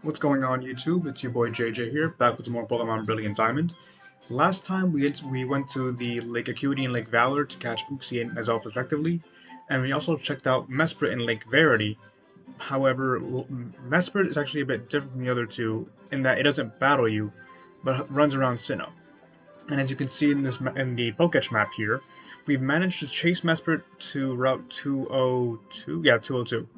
What's going on YouTube? It's your boy JJ here, back with some more Pokemon Brilliant Diamond. Last time we went to the Lake Acuity and Lake Valor to catch Uxie and Azelf respectively, and we also checked out Mesprit and Lake Verity. However, Mesprit is actually a bit different from the other two in that it doesn't battle you, but runs around Sinnoh. And as you can see in in the Pokédex map here, we've managed to chase Mesprit to Route 202, yeah, 202.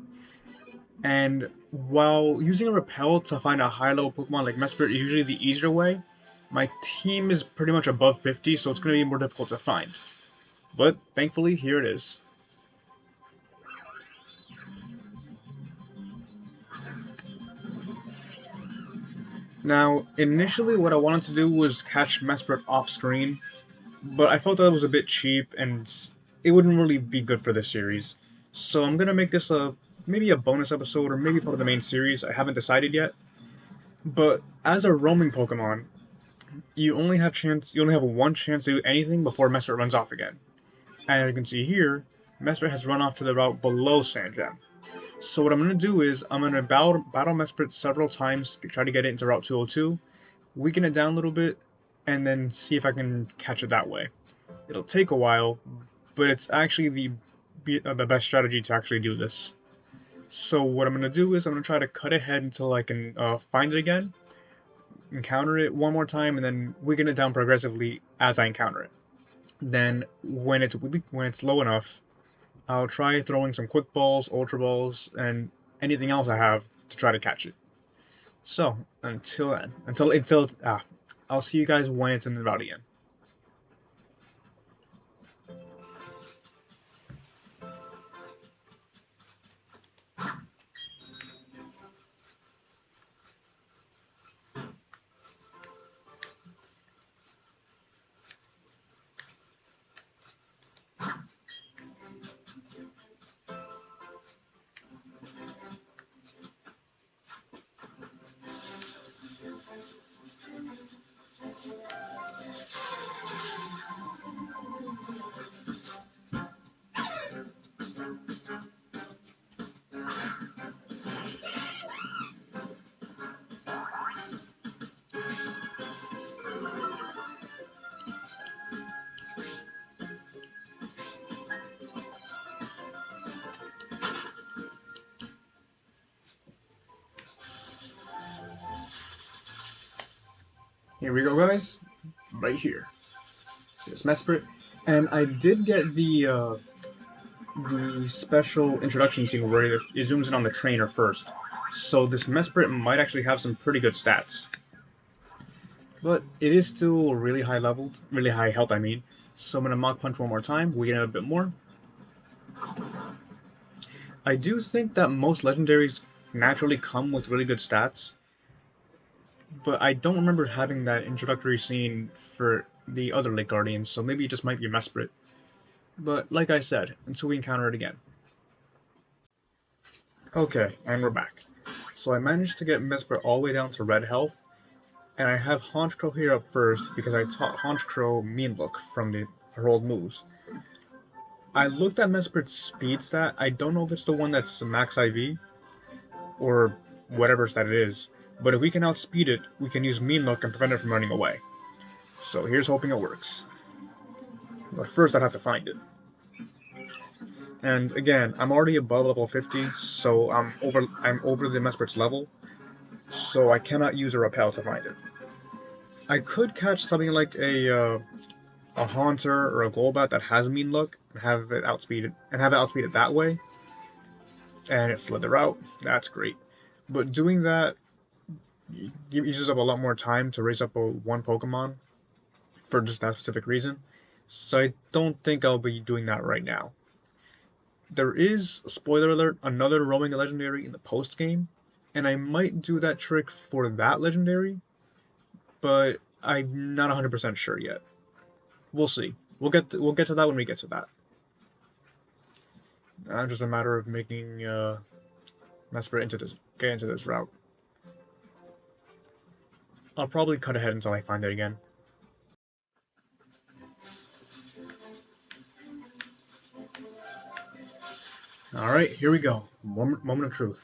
And while using a repel to find a high level Pokemon like Mesprit is usually the easier way, my team is pretty much above 50, so it's going to be more difficult to find. But thankfully, here it is. Now, initially what I wanted to do was catch Mesprit off screen, but I felt that it was a bit cheap and it wouldn't really be good for this series. So I'm going to make this maybe a bonus episode or maybe part of the main series. I haven't decided yet. But as a roaming Pokemon, you only have one chance to do anything before Mesprit runs off again. And as you can see here, Mesprit has run off to the route below Sandgem. So what I'm going to do is I'm going to battle Mesprit several times, try to get it into Route 202, weaken it down a little bit, and then see if I can catch it that way. It'll take a while, but it's actually the best strategy to actually do this. So what I'm going to do is I'm going to try to cut ahead until I can find it again, encounter it one more time, and then weaken it down progressively as I encounter it. Then when it's low enough, I'll try throwing some quick balls, ultra balls, and anything else I have to try to catch it. So until then, I'll see you guys when it's in the route again. Here we go, guys. Right here. Here's Mesprit, and I did get the special introduction scene where it zooms in on the trainer first. So this Mesprit might actually have some pretty good stats. But it is still really high leveled, really high health I mean. So I'm going to Mach Punch one more time, weaken it a bit more. I do think that most legendaries naturally come with really good stats, but I don't remember having that introductory scene for the other Lake Guardians, so maybe it just might be Mesprit. But like I said, until we encounter it again. Okay, and we're back. So I managed to get Mesprit all the way down to red health, and I have Honchkrow here up first because I taught Honchkrow Mean Look from her old moves. I looked at Mesprit's speed stat. I don't know if it's the one that's max IV or whatever stat it is, but if we can outspeed it, we can use Mean Look and prevent it from running away. So here's hoping it works. But first I'd have to find it. And again, I'm already above level 50, so I'm over the Mesprit's level, so I cannot use a repel to find it. I could catch something like a Haunter or a Golbat that has Mean Look and have it outspeed it that way, and it fled the route. That's great. But doing that uses up a lot more time to raise up one Pokemon for just that specific reason. So I don't think I'll be doing that right now. There is, spoiler alert, another roaming legendary in the post game, and I might do that trick for that legendary, but I'm not 100% sure yet. We'll see. We'll get to that when we get to that. Just a matter of making Mesprit get into this route. I'll probably cut ahead until I find it again. Alright, here we go. Moment of truth.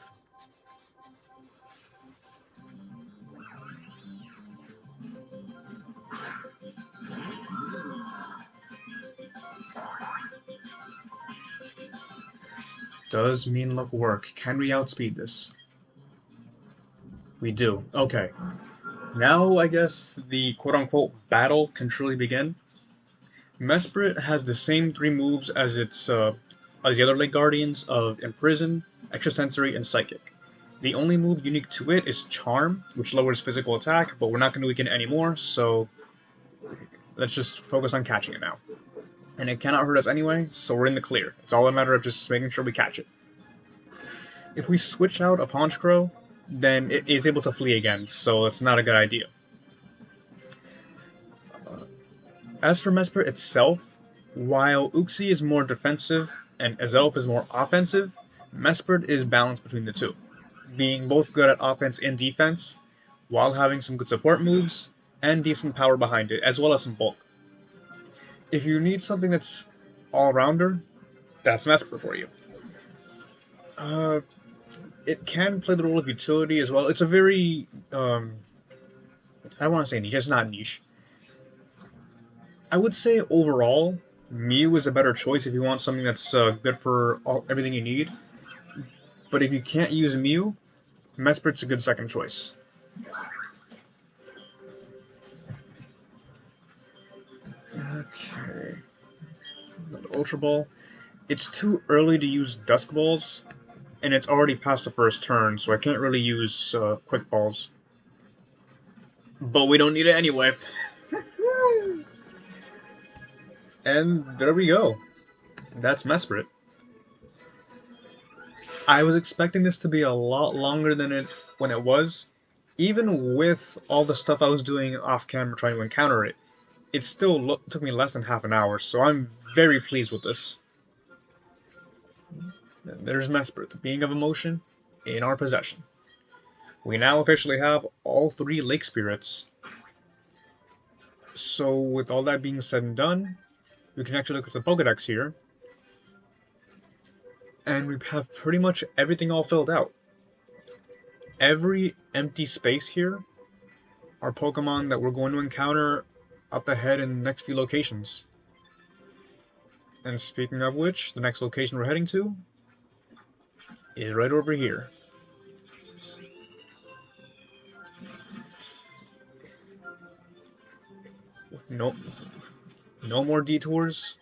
Does mean look work? Can we outspeed this? We do. Okay. Now, I guess the quote-unquote battle can truly begin. Mesprit has the same 3 moves as as the other Lake Guardians of Imprison, Extrasensory, and Psychic. The only move unique to it is Charm, which lowers physical attack, but we're not going to weaken it anymore, so let's just focus on catching it now. And it cannot hurt us anyway, so we're in the clear. It's all a matter of just making sure we catch it. If we switch out of Honchkrow, then it is able to flee again, so it's not a good idea. As for Mesprit itself, while Uxie is more defensive and Azelf is more offensive, Mesprit is balanced between the two, being both good at offense and defense, while having some good support moves and decent power behind it, as well as some bulk. If you need something that's all-rounder, that's Mesprit for you. It can play the role of utility as well. It's a very, I don't want to say niche, it's not niche. I would say overall, Mew is a better choice if you want something that's good for everything you need. But if you can't use Mew, Mesprit's a good second choice. Okay. Ultra Ball. It's too early to use Dusk Balls, and it's already past the first turn, so I can't really use Quick Balls. But we don't need it anyway. And there we go. That's Mesprit. I was expecting this to be a lot longer than when it was. Even with all the stuff I was doing off camera trying to encounter it, it still took me less than half an hour, so I'm very pleased with this. And there's Mesprit, the being of emotion, in our possession. We now officially have all 3 Lake Spirits. So with all that being said and done, we can actually look at the Pokedex here, and we have pretty much everything all filled out. Every empty space here are Pokemon that we're going to encounter up ahead in the next few locations. And speaking of which, the next location we're heading to is right over here. Nope. No more detours.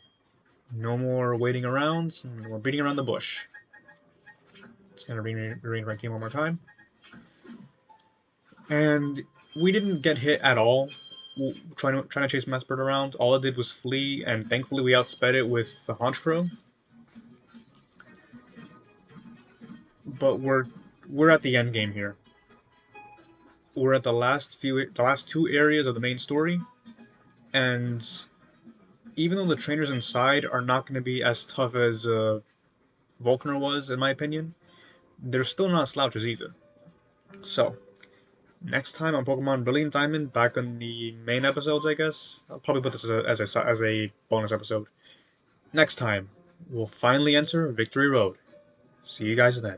No more waiting around. No more beating around the bush. Just gonna rearrange my team one more time. And we didn't get hit at all trying to chase Mesprit around. All it did was flee, and thankfully we outsped it with the Honchkrow. But we're at the end game here. We're at the last 2 areas of the main story, and even though the trainers inside are not going to be as tough as Volkner was, in my opinion, they're still not slouches either. So, next time on Pokemon Brilliant Diamond, back on the main episodes, I guess, I'll probably put this as a bonus episode. Next time, we'll finally enter Victory Road. See you guys then.